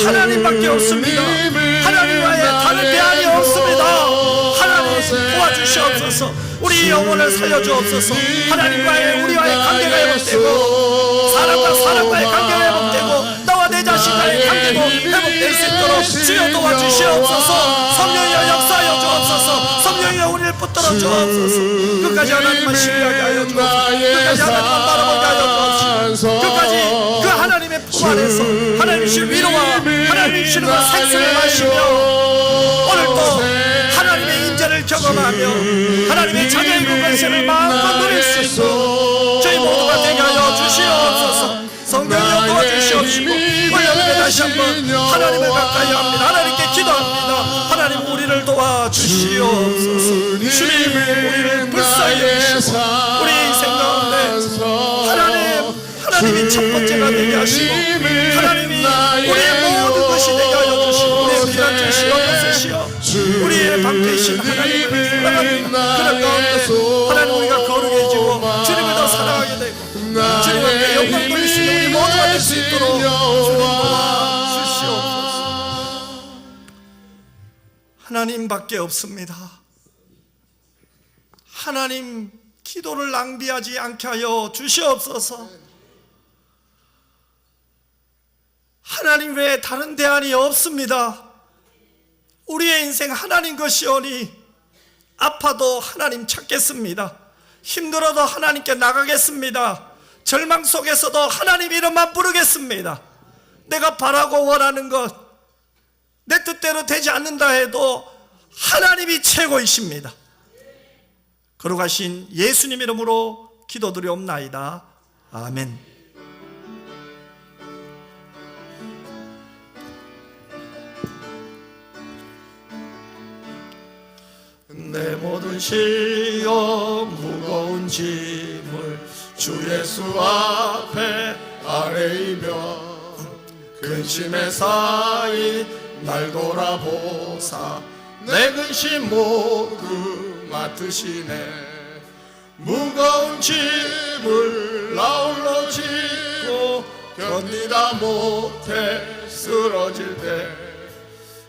하나님밖에 없습니다. 하나님 외에 다른 대안이 없습니다. 하나님 도와주시옵소서. 우리 영혼을 살려주옵소서. 하나님과의 우리와의 관계가 회복되고 사람과의 관계가 회복되고 나와 내 자신과의 관계도 회복될 수 있도록 주여 도와주시옵소서. 성령이여 역사하여 주옵소서. 성령이여 우리를 붙들어 주옵소서. 끝까지 하나님만 신뢰하게 하여 주옵소서. 끝까지 하나님만 바라보게 하여 주옵소서. 끝까지 그 하나님의 품 안에서 하나님이 주신 위로와 하나님이 주시는 그 생수를 마시며 오늘도 하나님의 인자를 경험하며 하나님의 자녀의 그 권세를 마음껏 누릴 수 있는 저희 모두가 되게 하여 주시옵소서. 성령이여 도와주시옵시고 오늘 다시 한번 하나님을 가까이 합니다. 하나님께 기도합니다. 하나님 우리를 도와주시옵소서. 주님 우리를 불쌍히 여기시고 우리 인생 가운데 하나님이 첫 번째가 되게 하시고 하나님이 우리의 모든 것이 되게 하여 주시고 우리의 피난 주시어 벗으시어 우리의 방패이신 하나님을 사랑하는 그런 가운데 하나님 우리가 거룩해지고 주님을 더 사랑하게 되고 주님께 영광 돌릴 수 있는 우리 모두가 될 수 있도록 주님 도와주시옵소서. 하나님밖에 없습니다. 하나님 기도를 낭비하지 않게 하여 주시옵소서. 하나님 외에 다른 대안이 없습니다. 우리의 인생 하나님 것이오니 아파도 하나님 찾겠습니다. 힘들어도 하나님께 나가겠습니다. 절망 속에서도 하나님 이름만 부르겠습니다. 내가 바라고 원하는 것 내 뜻대로 되지 않는다 해도 하나님이 최고이십니다. 거룩하신 예수님 이름으로 기도드리옵나이다. 아멘. 내 모든 시험 무거운 짐을 주 예수 앞에 아뢰이며 근심에 쌓인 날 돌아보사 내 근심 모두 맡으시네. 무거운 짐을 나 홀로 지고 견디다 못해 쓰러질 때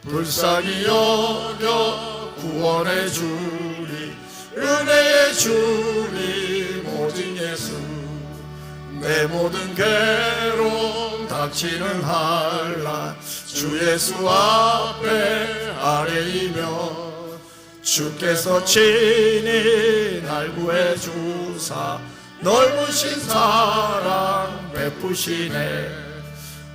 불쌍히 여겨 구원의 주님 은혜의 주님 오직 예수. 내 모든 괴로움 닥치는 한란 주 예수 앞에 아뢰이며 주께서 친히 날 구해 주사 넓으신 사랑 베푸시네.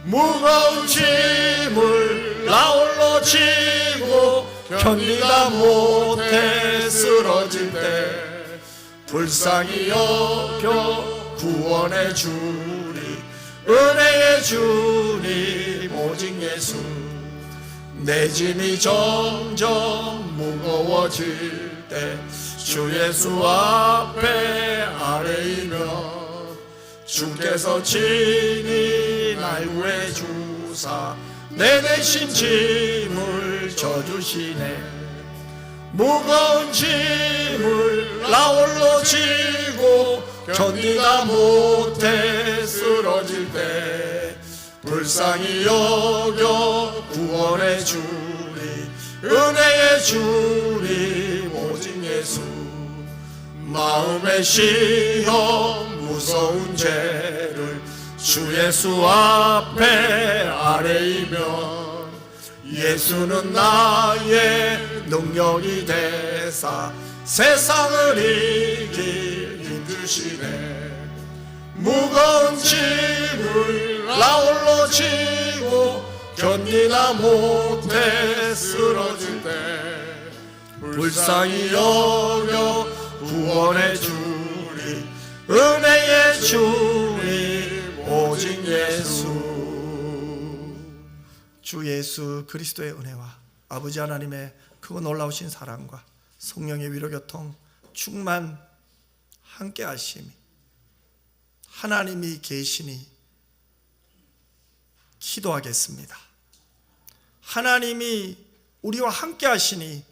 무거운 짐을 나 홀로 지고 견디다 못해 쓰러질 때 불쌍히 여겨 구원의 주님 은혜의 주님 오직 예수. 내 짐이 점점 무거워질 때 주 예수 앞에 아뢰이며 주께서 친히 날 구해 주사 내 대신 짐을 져주시네. 무거운 짐을 나 홀로 지고 견디다 못해 쓰러질 때 불쌍히 여겨 구원의 주님 은혜의 주님 오직 예수. 마음의 시험 무서운 죄를 주 예수 앞에 아뢰이며 예수는 나의 능력이 되사 세상을 이길 힘주시네. 무거운 짐을 나 홀로 지고 견디다 못해 쓰러질 때 불쌍히 여겨 구원의 주님 은혜의 주님 오직 예수. 주 예수 그리스도의 은혜와 아버지 하나님의 크고 놀라우신 사랑과 성령의 위로교통 충만 함께 하심이 하나님이 계시니 기도하겠습니다. 하나님이 우리와 함께 하시니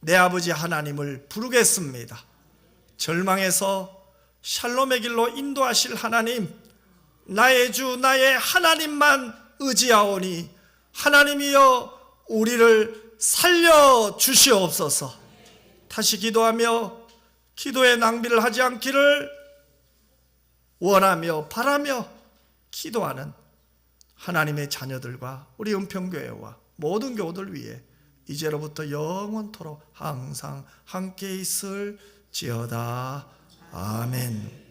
내 아버지 하나님을 부르겠습니다. 절망에서 샬롬의 길로 인도하실 하나님 나의 주 나의 하나님만 의지하오니 하나님이여 우리를 살려 주시옵소서. 다시 기도하며 기도의 낭비를 하지 않기를 원하며 바라며 기도하는 하나님의 자녀들과 우리 은평교회와 모든 교우들 위해 이제로부터 영원토록 항상 함께 있을지어다. 아멘.